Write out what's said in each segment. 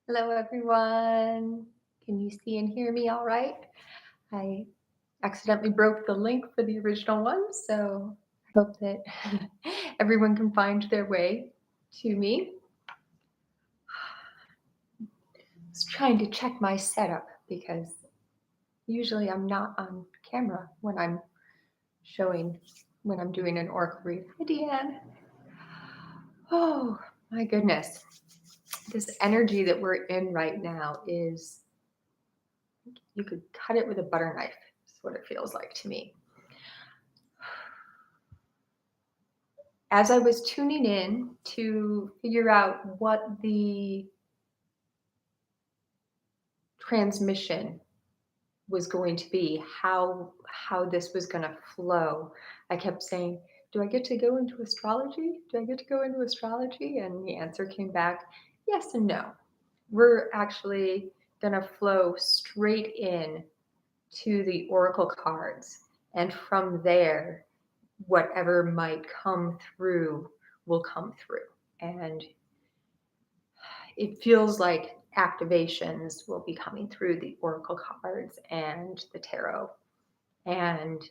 Hello, everyone. Can you see and hear me all right? I accidentally broke the link for the original one, so I hope that everyone can find their way to me. I was trying to check my setup because usually I'm not on camera when I'm doing an oracle read. Hi, Deanne. Oh, my goodness. This energy that we're in right now is, you could cut it with a butter knife. That's what it feels like to me. As I was tuning in to figure out what the transmission was going to be, how this was going to flow, I kept saying, do I get to go into astrology? Do I get to go into astrology? And the answer came back, yes and no. We're actually going to flow straight in to the oracle cards. And from there, whatever might come through will come through. And it feels like activations will be coming through the oracle cards and the tarot, and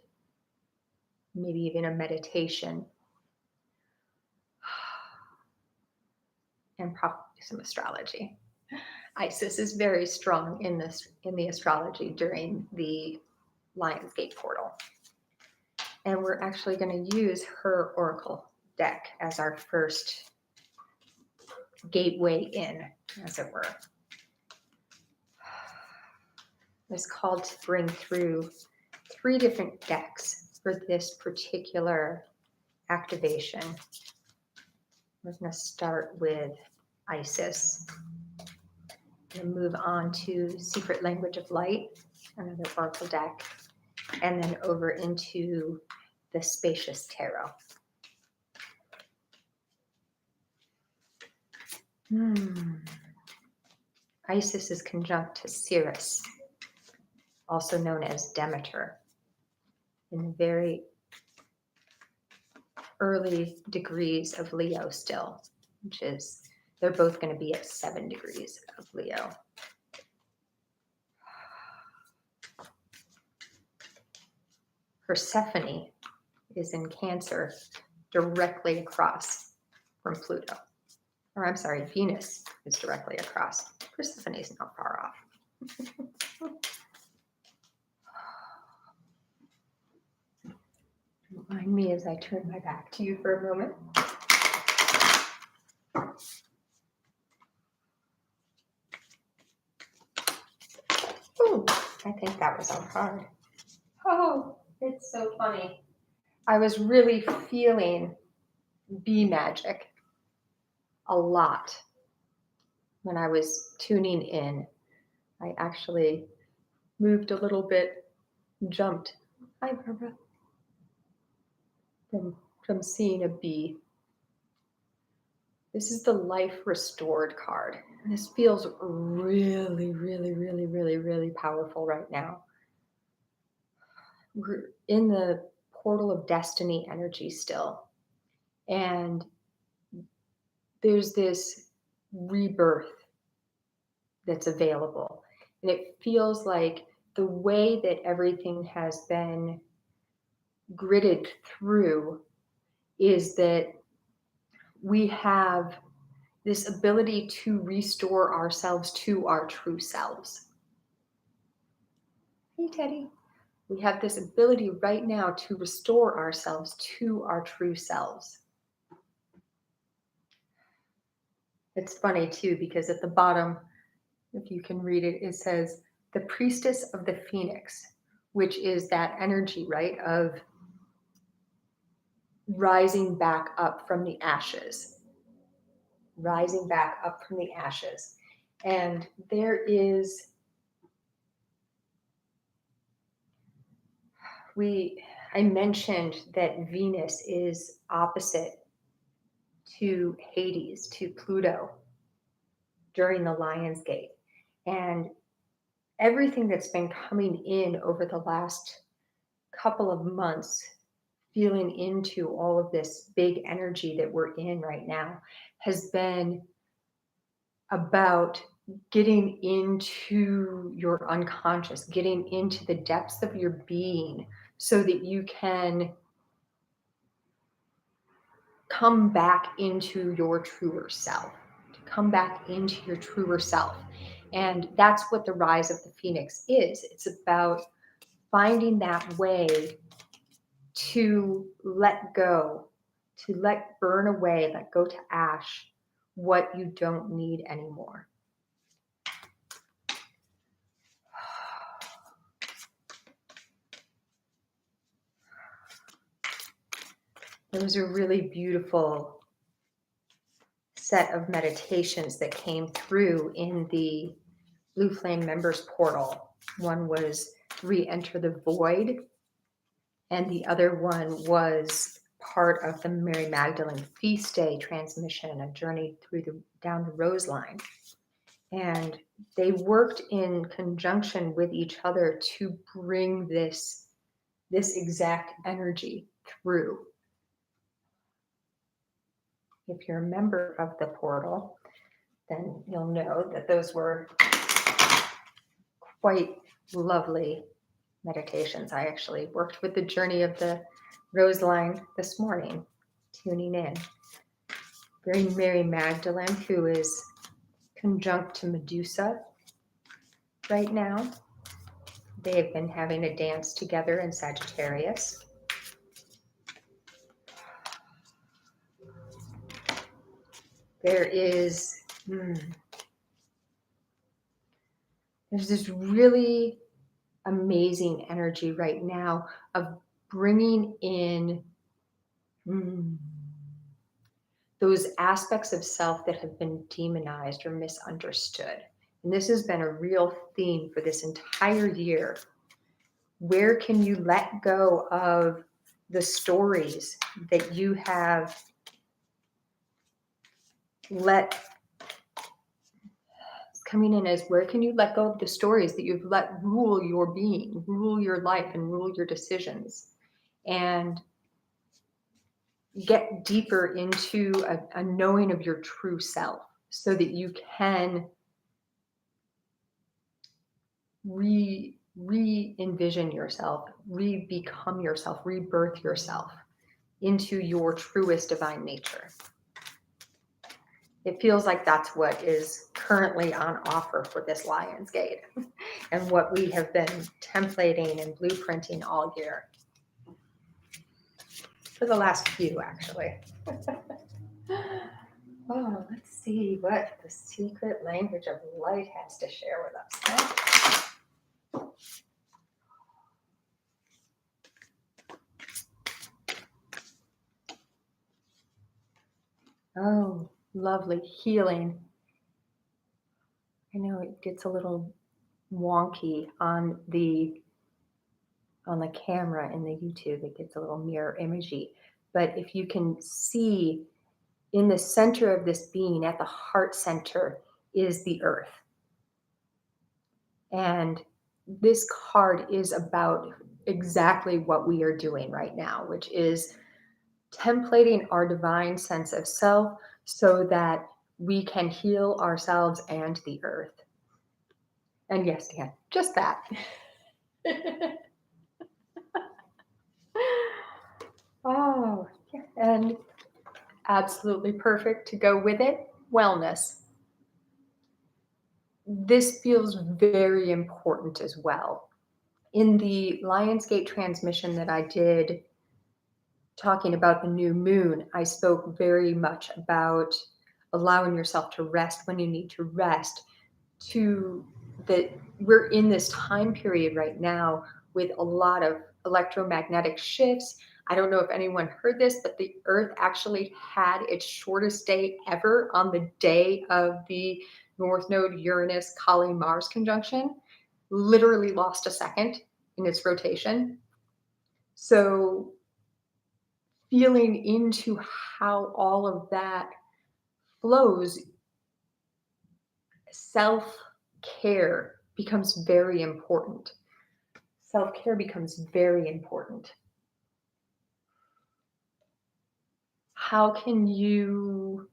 maybe even a meditation, and probably some astrology. Isis is very strong in the astrology during the Lionsgate Portal. And we're actually going to use her oracle deck as our first gateway in, as it were. I was called to bring through 3 different decks for this particular activation. We're going to start with Isis and move on to Secret Language of Light, another oracle deck, and then over into the Spacious Tarot. Isis is conjunct to Sirius, also known as Demeter, in the very early degrees of Leo still, which is, they're both going to be at 7 degrees of Leo. Persephone is in Cancer, directly across from Pluto. Or I'm sorry, Venus is directly across. Persephone is not far off. Remind me as I turn my back to you for a moment. Ooh, I think that was on card. Oh, it's so funny. I was really feeling bee magic a lot when I was tuning in. I actually moved a little bit, jumped. Hi, Barbara. From seeing a bee. This is the Life Restored card. And this feels really, really, really, really, really powerful right now. We're in the portal of destiny energy still. And there's this rebirth that's available. And it feels like the way that everything has been gridded through is that we have this ability to restore ourselves to our true selves. Hey, Teddy. We have this ability right now to restore ourselves to our true selves. It's funny too, because at the bottom, if you can read it, it says the priestess of the phoenix, which is that energy, right, of rising back up from the ashes. Rising back up from the ashes. And there is, I mentioned that Venus is opposite to Hades, to Pluto, during the Lionsgate. And everything that's been coming in over the last couple of months, feeling into all of this big energy that we're in right now, has been about getting into your unconscious, getting into the depths of your being so that you can come back into your truer self, to come back into your truer self. And that's what the rise of the phoenix is. It's about finding that way to let go, to let burn away, let go to ash what you don't need anymore. There was a really beautiful set of meditations that came through in the Blue Flame Members Portal. One was Re-Enter the Void, and the other one was part of the Mary Magdalene Feast Day transmission, a journey down the rose line. And they worked in conjunction with each other to bring this exact energy through. If you're a member of the portal, then you'll know that those were quite lovely meditations. I actually worked with the journey of the rose line this morning, tuning in. Very Mary Magdalene, who is conjunct to Medusa right now. They have been having a dance together in Sagittarius. There is, there's this really amazing energy right now of bringing in those aspects of self that have been demonized or misunderstood. And this has been a real theme for this entire year. Where can you let go of the stories that you have let coming in as where can you let go of the stories that you've let rule your being, rule your life, and rule your decisions, and get deeper into a knowing of your true self so that you can re-envision yourself, re-become yourself, rebirth yourself into your truest divine nature. It feels like that's what is currently on offer for this Lionsgate and what we have been templating and blueprinting all year. For the last few, actually. Oh, let's see what the secret language of light has to share with us. Oh, lovely healing. I know it gets a little wonky on the camera in the YouTube. It gets a little mirror imagey. But if you can see in the center of this being, at the heart center, is the earth. And this card is about exactly what we are doing right now, which is templating our divine sense of self so that we can heal ourselves and the earth. And yes, Dan, just that. Oh, yeah. And absolutely perfect to go with it, wellness. This feels very important as well. In the Lionsgate transmission that I did talking about the new moon, I spoke very much about allowing yourself to rest when you need to rest, to that we're in this time period right now with a lot of electromagnetic shifts. I don't know if anyone heard this, but the earth actually had its shortest day ever on the day of the North Node Uranus Kali Mars conjunction. Literally lost a second in its rotation. So feeling into how all of that flows, self-care becomes very important. Self-care becomes very important. How can you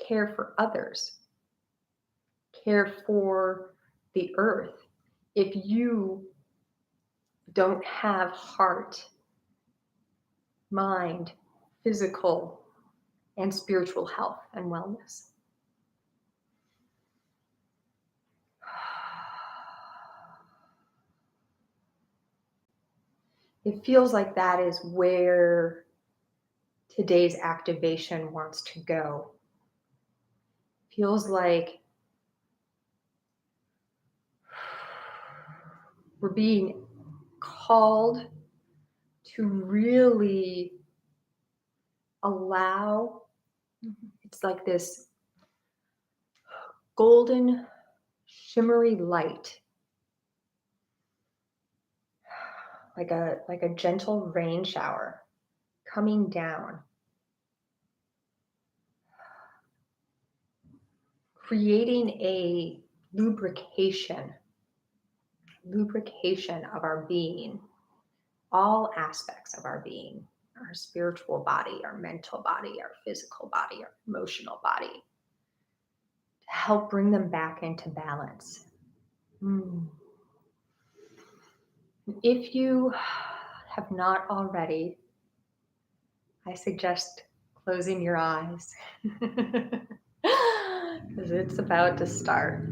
care for others, care for the earth. If you don't have heart, mind, physical, and spiritual health and wellness. It feels like that is where today's activation wants to go. Feels like we're being called to really allow, it's like this golden, shimmery light, like a gentle rain shower coming down, creating a lubrication of our being, all aspects of our being, our spiritual body, our mental body, our physical body, our emotional body, to help bring them back into balance. If you have not already, I suggest closing your eyes because it's about to start.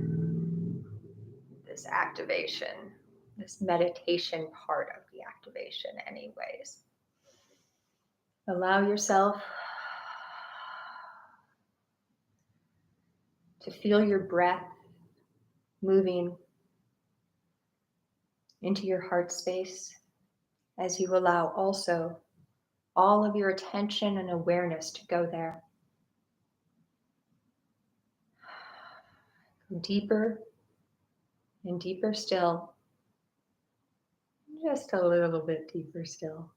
This activation, this meditation part of the activation anyways. Allow yourself to feel your breath moving into your heart space as you allow also all of your attention and awareness to go there. Deeper and deeper still. Just a little bit deeper still.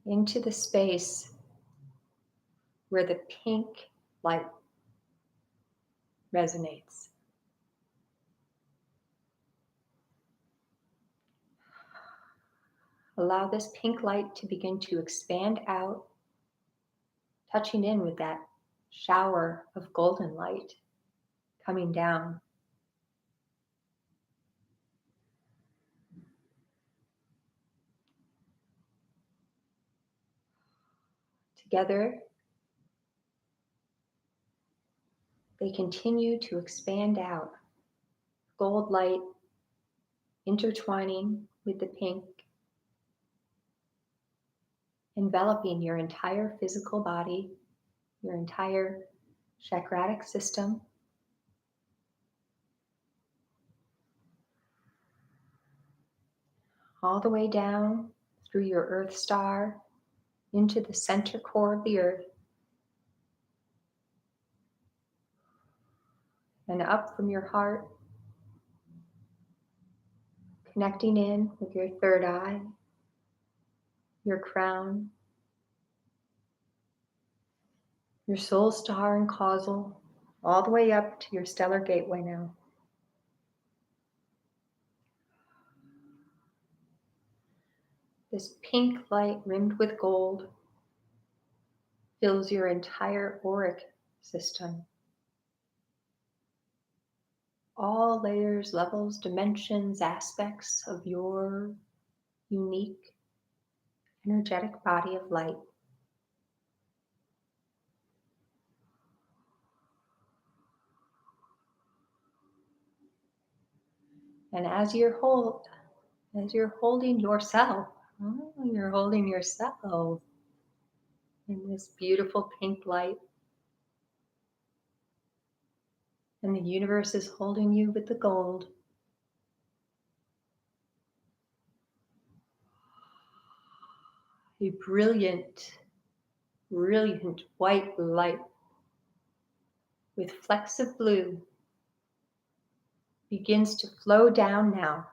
Into the space where the pink light resonates. Allow this pink light to begin to expand out, touching in with that shower of golden light coming down. Together, they continue to expand out, gold light intertwining with the pink, enveloping your entire physical body, your entire chakratic system, all the way down through your Earth star into the center core of the Earth, and up from your heart, connecting in with your third eye, your crown, your soul star and causal, all the way up to your stellar gateway now. This pink light rimmed with gold fills your entire auric system. All layers, levels, dimensions, aspects of your unique energetic body of light. And as you're holding yourself, you're holding yourself in this beautiful pink light. And the universe is holding you with the gold. A brilliant white light with flecks of blue begins to flow down now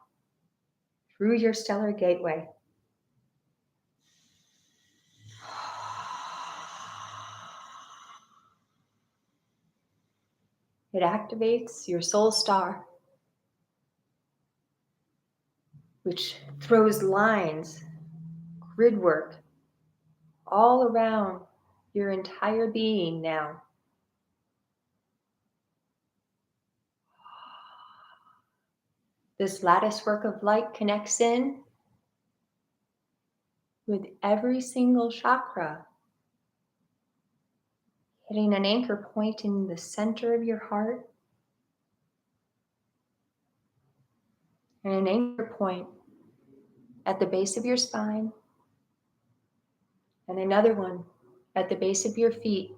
through your stellar gateway. It activates your soul star, which throws lines, grid work, all around your entire being now. This lattice work of light connects in with every single chakra, hitting an anchor point in the center of your heart and an anchor point at the base of your spine and another one at the base of your feet.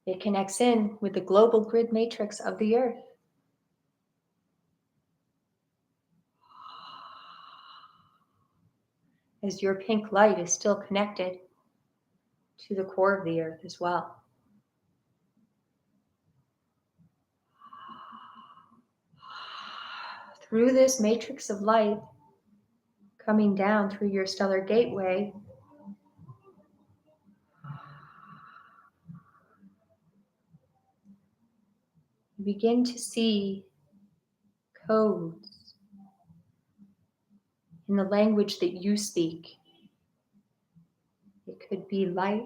It connects in with the global grid matrix of the earth. As your pink light is still connected to the core of the earth as well. Through this matrix of light, coming down through your stellar gateway, you begin to see codes in the language that you speak. It could be light,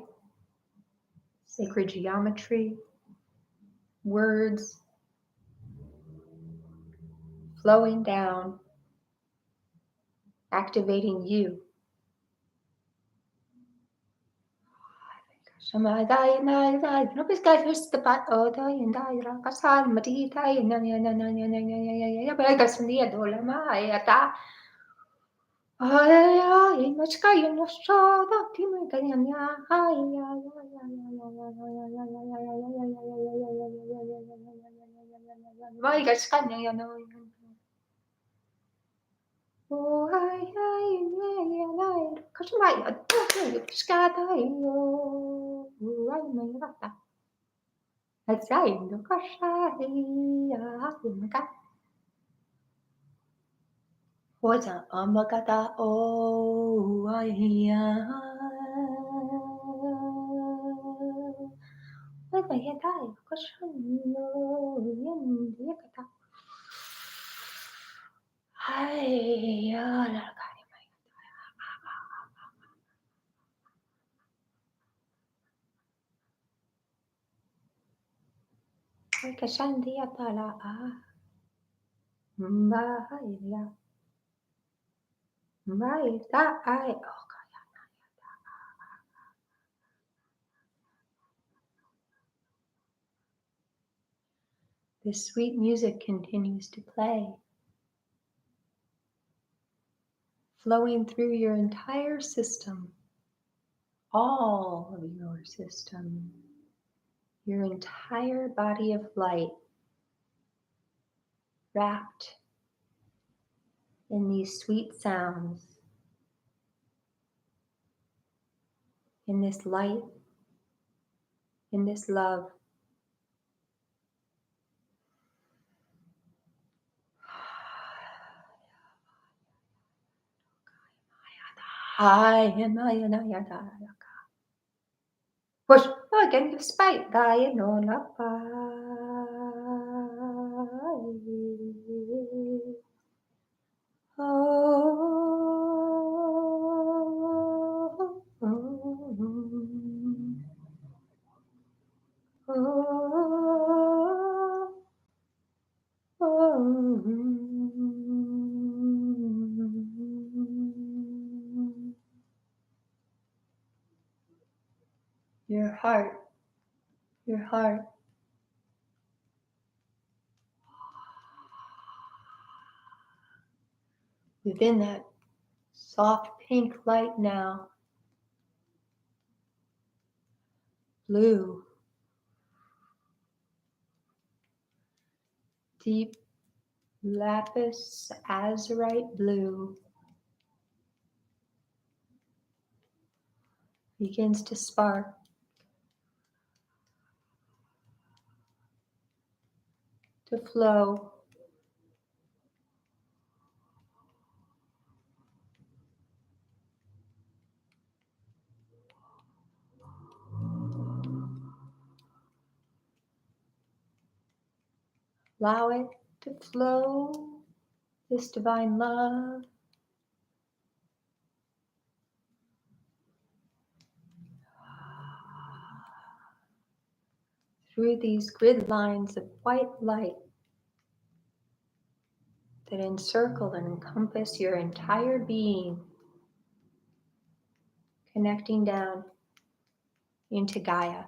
sacred geometry, words flowing down, activating you. This sweet music continues to play, flowing through your entire system, all of your system, your entire body of light, wrapped in these sweet sounds, in this light, in this love. Push again despite thy no your heart. Within that soft pink light now, blue, deep lapis azurite blue begins to spark. To flow. Allow it to flow, this divine love. through these grid lines of white light that encircle and encompass your entire being, connecting down into Gaia.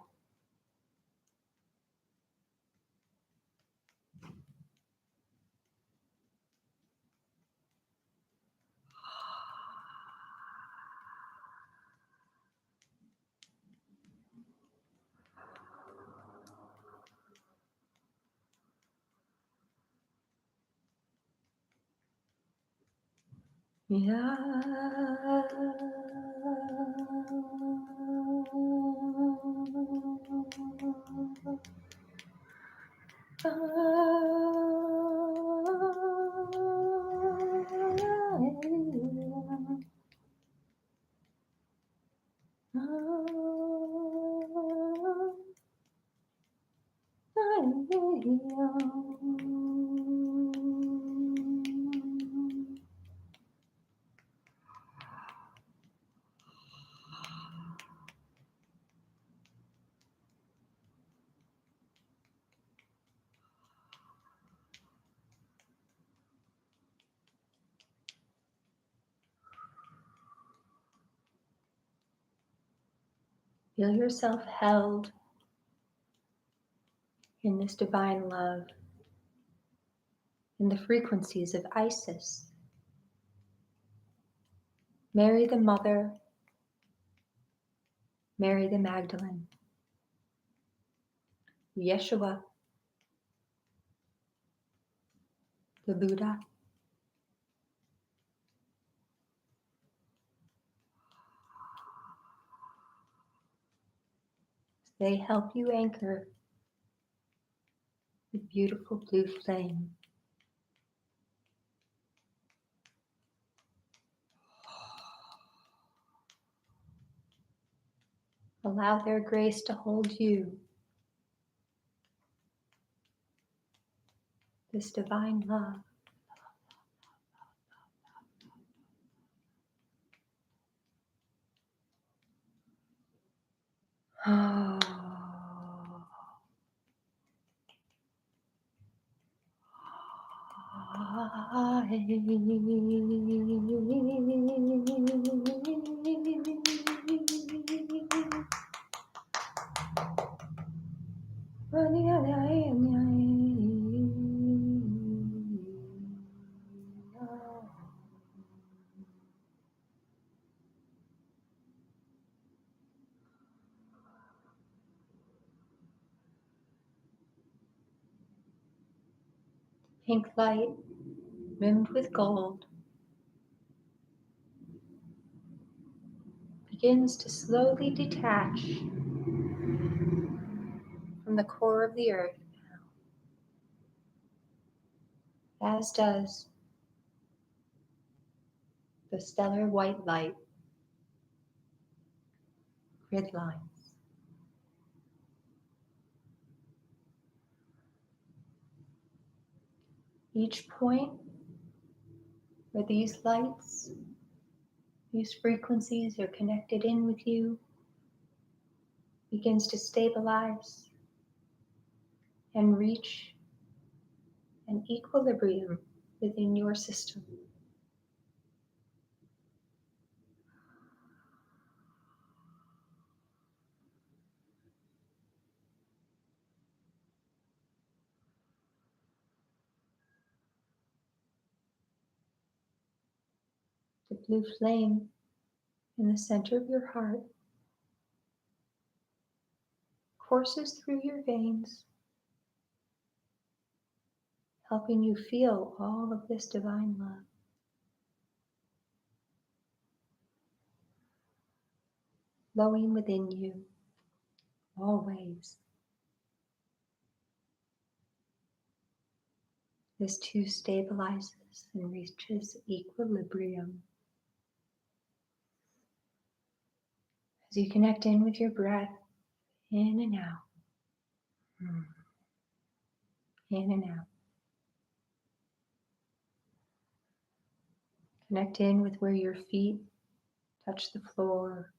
Yeah. Feel yourself held in this divine love, in the frequencies of Isis, Mary the Mother, Mary the Magdalene, Yeshua, the Buddha. They help you anchor the beautiful blue flame. Allow their grace to hold you, this divine love. Pink light rimmed with gold begins to slowly detach from the core of the earth, as does the stellar white light grid lines. Each point where these lights, these frequencies are connected in with you, begins to stabilize and reach an equilibrium within your system. The blue flame in the center of your heart courses through your veins, helping you feel all of this divine love. Flowing within you, always. This too stabilizes and reaches equilibrium. As you connect in with your breath, in and out, in and out. Connect in with where your feet touch the floor.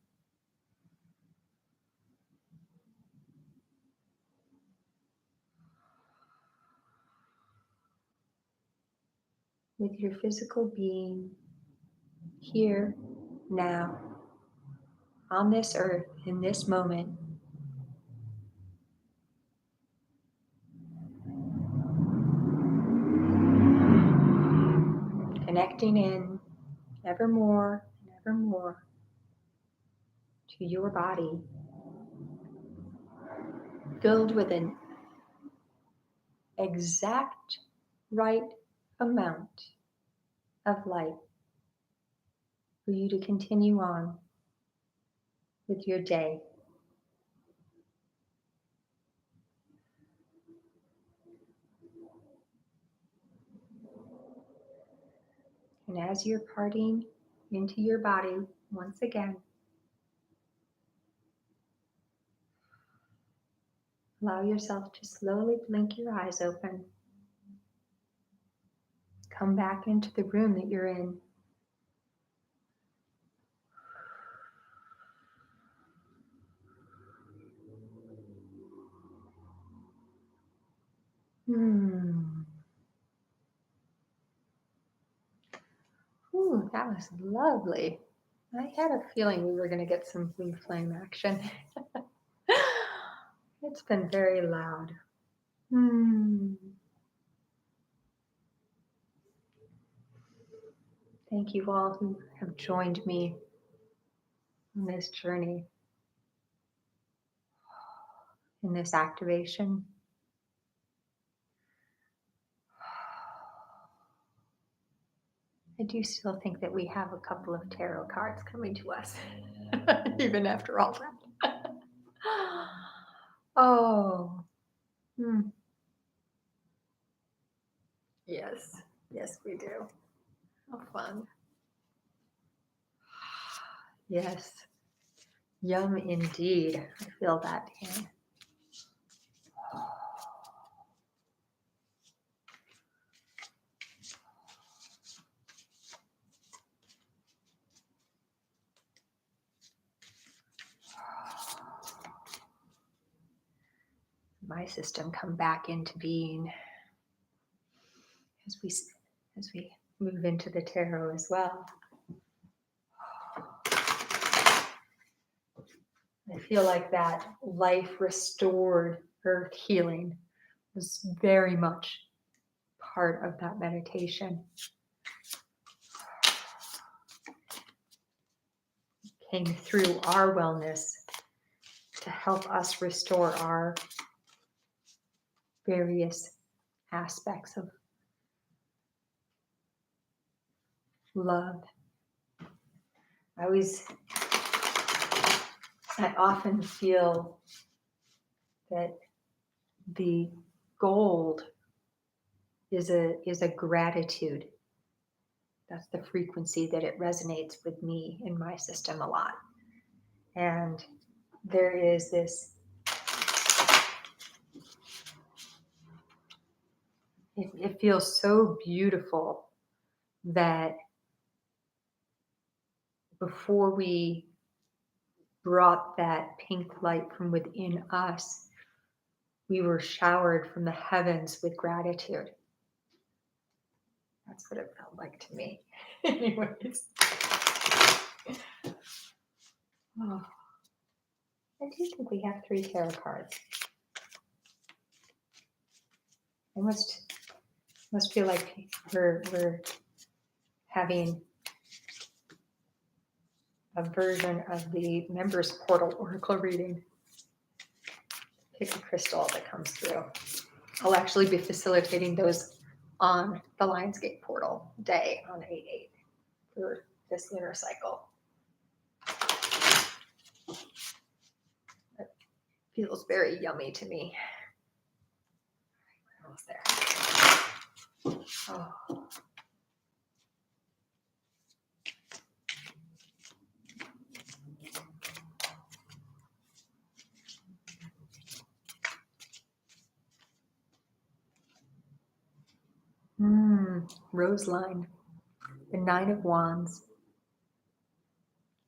with your physical being here, now, on this earth, in this moment. Connecting in ever more and ever more to your body, filled with an exact right amount of light for you to continue on with your day. And as you're parting into your body once again, allow yourself to slowly blink your eyes open. Come back into the room that you're in. Ooh, that was lovely. I had a feeling we were going to get some blue flame action. It's been very loud. Thank you all who have joined me on this journey, in this activation. I do still think that we have a couple of tarot cards coming to us, even after all that. Oh, yes, yes, we do. How fun. Yes, yum indeed. I feel that here. My system come back into being as we move into the tarot as well. I feel like that life restored earth healing was very much part of that meditation. Came through our wellness to help us restore our various aspects of love. I often feel that the gold is a gratitude. That's the frequency that it resonates with me in my system a lot. And there is this, it feels so beautiful that before we brought that pink light from within us, we were showered from the heavens with gratitude. That's what it felt like to me. Anyways. Oh, I do think we have 3 tarot cards. I must feel like we're having a version of the members portal oracle reading. Pick a crystal that comes through. I'll actually be facilitating those on the Lionsgate Portal day on 8/8 for this lunar cycle. It feels very yummy to me. We're almost there. Oh. Roseline, the 9 of Wands.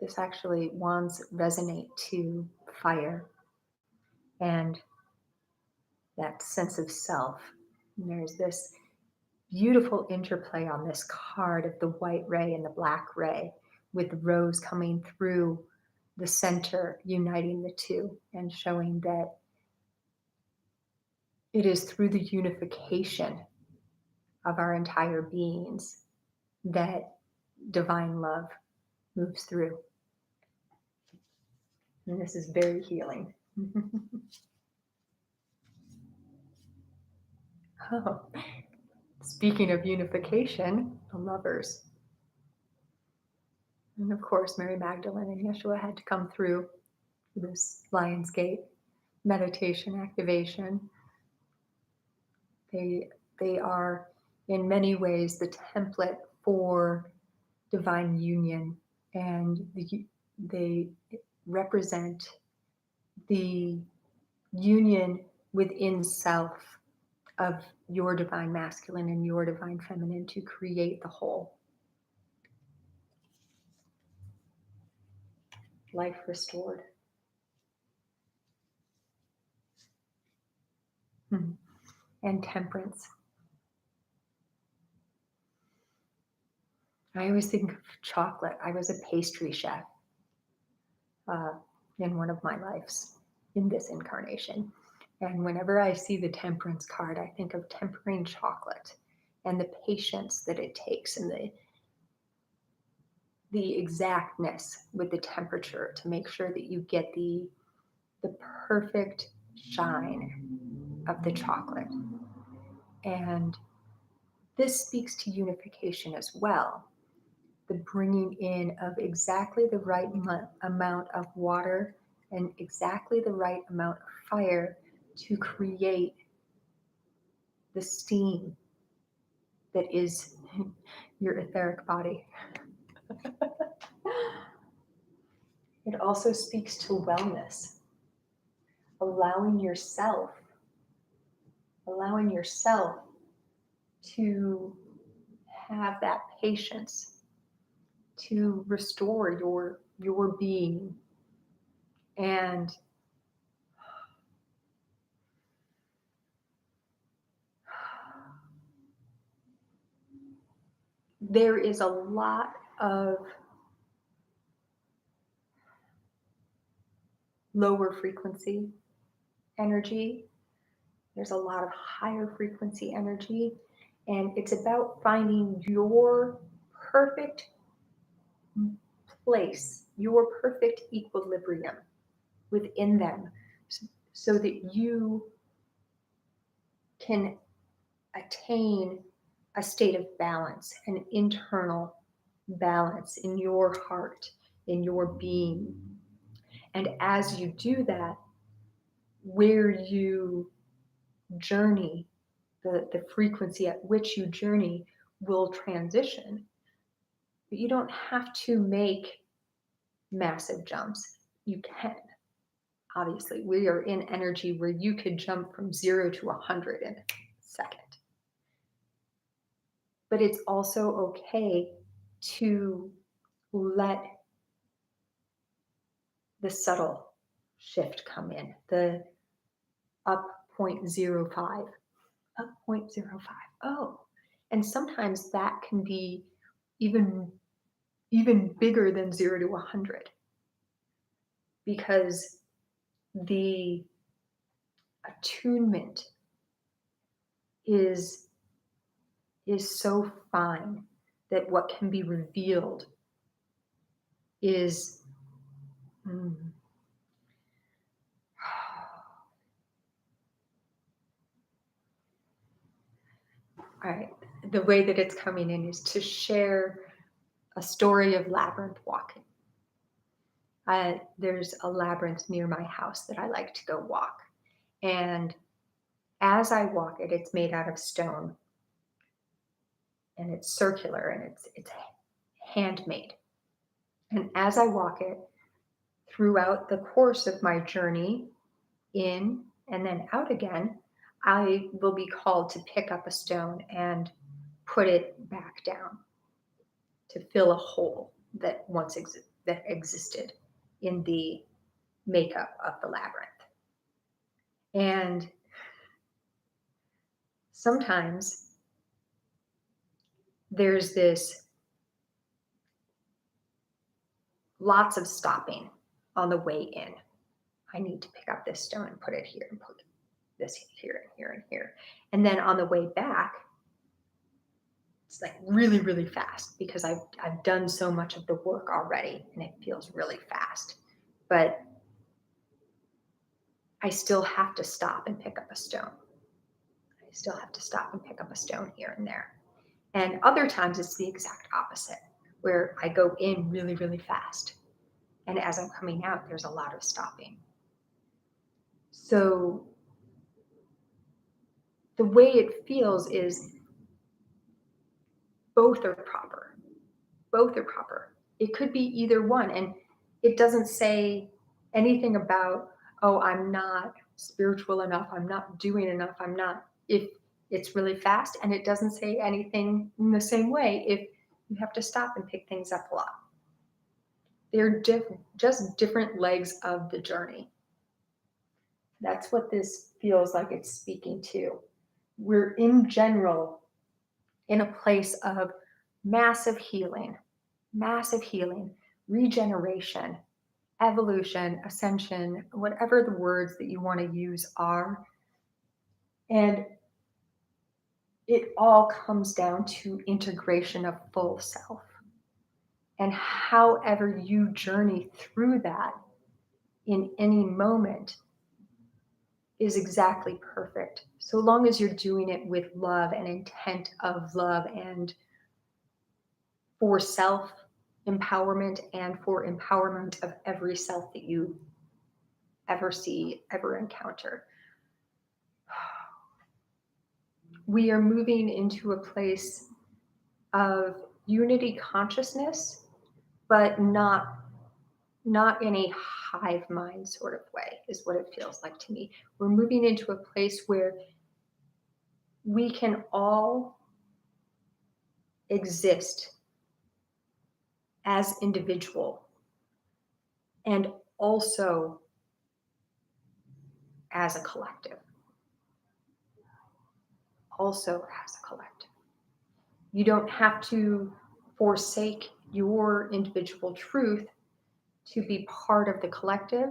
This actually, wands resonate to fire and that sense of self. And there's this beautiful interplay on this card of the white ray and the black ray, with the rose coming through the center, uniting the two and showing that it is through the unification of our entire beings that divine love moves through. And this is very healing. Oh, speaking of unification, the lovers. And of course, Mary Magdalene and Yeshua had to come through this Lionsgate meditation activation. They are in many ways the template for divine union, and they represent the union within self of your divine masculine and your divine feminine to create the whole. Life restored. And temperance. I always think of chocolate. I was a pastry chef in one of my lives in this incarnation. And whenever I see the temperance card, I think of tempering chocolate and the patience that it takes and the exactness with the temperature to make sure that you get the perfect shine of the chocolate. And this speaks to unification as well. The bringing in of exactly the right amount of water and exactly the right amount of fire to create the steam that is your etheric body. It also speaks to wellness, allowing yourself to have that patience to restore your being. And there is a lot of lower frequency energy. There's a lot of higher frequency energy. And it's about finding your perfect place, your perfect equilibrium within them, so that you can attain a state of balance, an internal balance in your heart, in your being. And as you do that, where you journey, the frequency at which you journey will transition. But you don't have to make massive jumps. You can. Obviously, we are in energy where you could jump from 0 to 100 in a second. But it's also okay to let the subtle shift come in, the up 0.05, up 0.05. Oh, and sometimes that can be even bigger than 0 to 100, because the attunement is so fine that what can be revealed is all right. The way that it's coming in is to share a story of labyrinth walking. There's a labyrinth near my house that I like to go walk. And as I walk it, it's made out of stone and it's circular and it's handmade. And as I walk it, throughout the course of my journey in and then out again, I will be called to pick up a stone and put it back down to fill a hole that existed in the makeup of the labyrinth. And sometimes there's this lots of stopping on the way in. I need to pick up this stone and put it here and put this here and here and here. And then on the way back, it's like really, really fast because I've done so much of the work already and it feels really fast. But I still have to stop and pick up a stone. I still have to stop and pick up a stone here and there. And other times it's the exact opposite, where I go in really, really fast. And as I'm coming out, there's a lot of stopping. So the way it feels is both are proper. Both are proper. It could be either one. And it doesn't say anything about, oh, I'm not spiritual enough, I'm not doing enough, I'm not, if it's really fast. And it doesn't say anything in the same way if you have to stop and pick things up a lot. They're just different legs of the journey. That's what this feels like it's speaking to. We're in general in a place of massive healing, regeneration, evolution, ascension, whatever the words that you want to use are. And it all comes down to integration of full self. And however you journey through that in any moment is exactly perfect. So long as you're doing it with love and intent of love and for self empowerment and for empowerment of every self that you ever see, ever encounter. We are moving into a place of unity consciousness, but not in a hive mind sort of way, is what it feels like to me. We're moving into a place where we can all exist as individual and also as a collective. You don't have to forsake your individual truth to be part of the collective,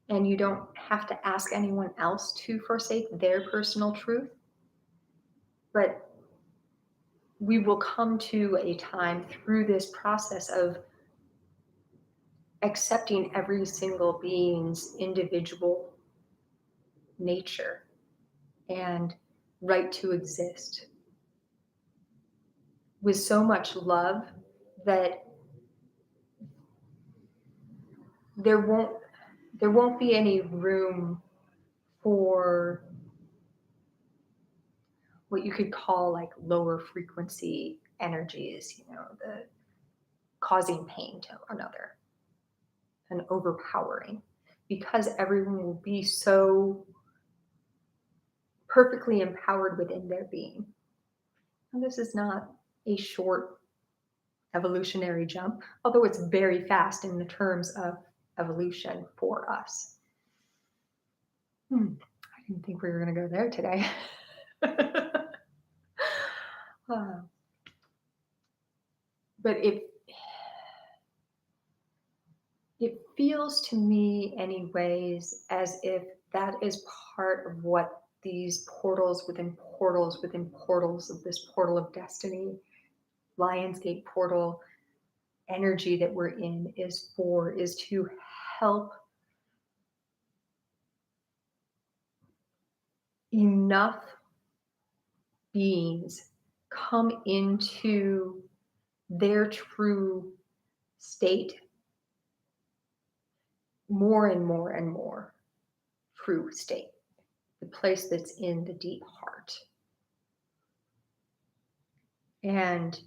and you don't have to ask anyone else to forsake their personal truth. But we will come to a time through this process of accepting every single being's individual nature and right to exist with so much love that there won't be any room for what you could call like lower frequency energies, the causing pain to another and overpowering, because everyone will be so perfectly empowered within their being. And this is not a short evolutionary jump, although it's very fast in the terms of evolution for us. I didn't think we were going to go there today. But it feels to me anyways as if that is part of what these portals within portals within portals of this portal of destiny, Lionsgate Portal energy that we're in is to help enough beings come into their true state more and more and more true state, the place that's in the deep heart. And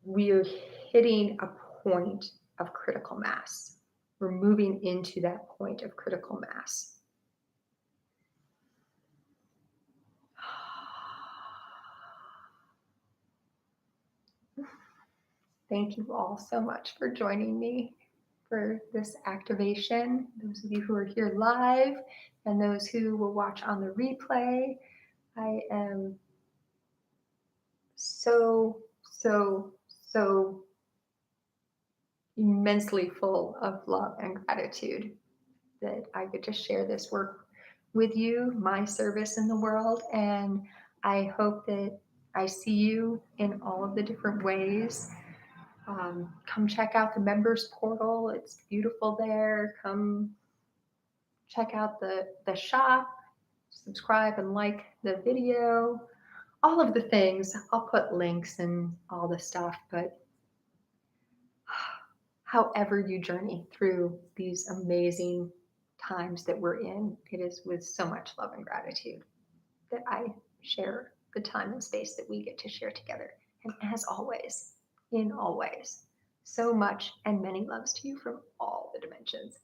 we are hitting a point of critical mass. We're moving into that point of critical mass. Thank you all so much for joining me. for this activation. Those of you who are here live and those who will watch on the replay, I am so, so, so immensely full of love and gratitude that I get to share this work with you, my service in the world. And I hope that I see you in all of the different ways. Come check out the members portal. It's beautiful there. Come check out the shop, subscribe and like the video, all of the things. I'll put links and all the stuff, but however you journey through these amazing times that we're in, it is with so much love and gratitude that I share the time and space that we get to share together. And as always, in all ways, so much and many loves to you from all the dimensions.